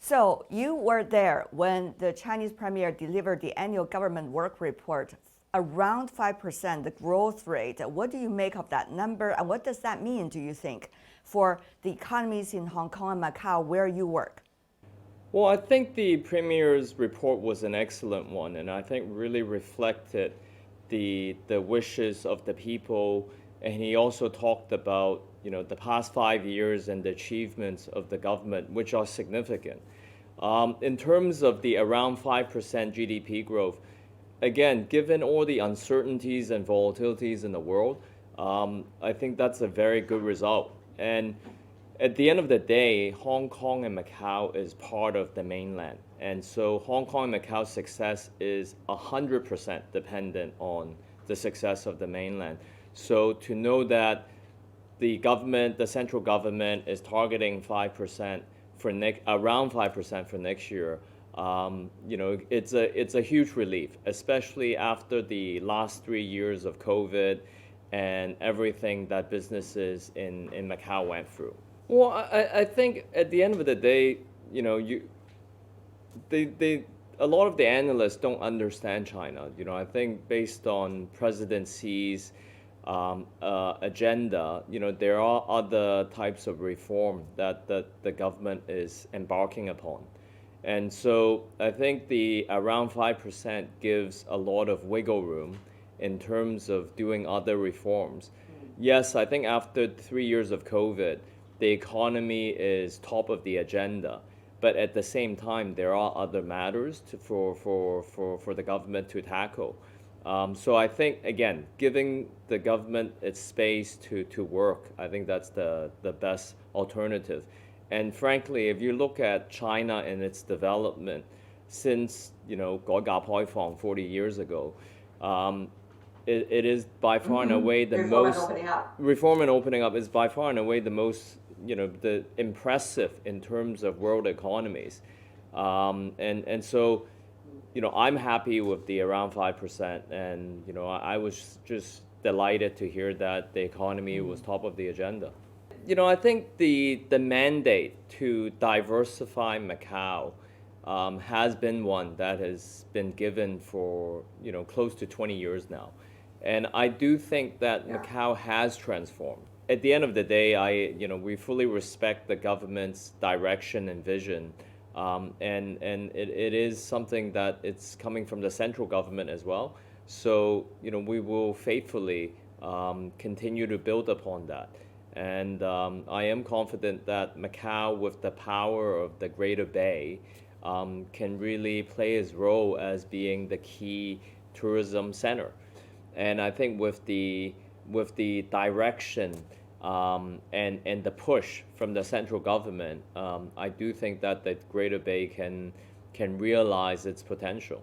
So you were there when the Chinese premier delivered the annual government work report, around 5%, the growth rate. What do you make of that number, and what does that mean, do you think, for the economies in Hong Kong and Macau where you work? Well, I think the Premier's report was an excellent one, and I think really reflected the wishes of the people. And he also talked about the past 5 years and the achievements of the government, which are significant. In terms of the around 5% GDP growth, again, given all the uncertainties and volatilities in the world, I think that's a very good result. And at the end of the day, Hong Kong and Macau is part of the mainland. And so Hong Kong and Macau's success is 100% dependent on the success of the mainland. So to know that the central government is targeting 5% around 5% for next year, it's a huge relief, especially after the last 3 years of COVID and everything that businesses in Macau went through. Well, I think at the end of the day, a lot of the analysts don't understand China. I think based on President Xi's agenda, there are other types of reform that the government is embarking upon. And so I think the around 5% gives a lot of wiggle room in terms of doing other reforms. Yes, I think after 3 years of COVID, the economy is top of the agenda. But at the same time, there are other matters for the government to tackle. So I think, again, giving the government its space to work, I think that's the best alternative. And frankly, if you look at China and its development since, 改革開放 40 years ago, it is by far and away the most reform and opening up is by far and away the most the impressive in terms of world economies, and so I'm happy with the around 5%, and I was just delighted to hear that the economy was top of the agenda. I think the mandate to diversify Macau has been one that has been given for close to 20 years now. And I do think that Macau has transformed. At the end of the day, we fully respect the government's direction and vision, and it is something that it's coming from the central government as well. So we will faithfully continue to build upon that. And I am confident that Macau, with the power of the Greater Bay, can really play its role as being the key tourism center. And I think with the direction and the push from the central government, I do think that the Greater Bay can realize its potential.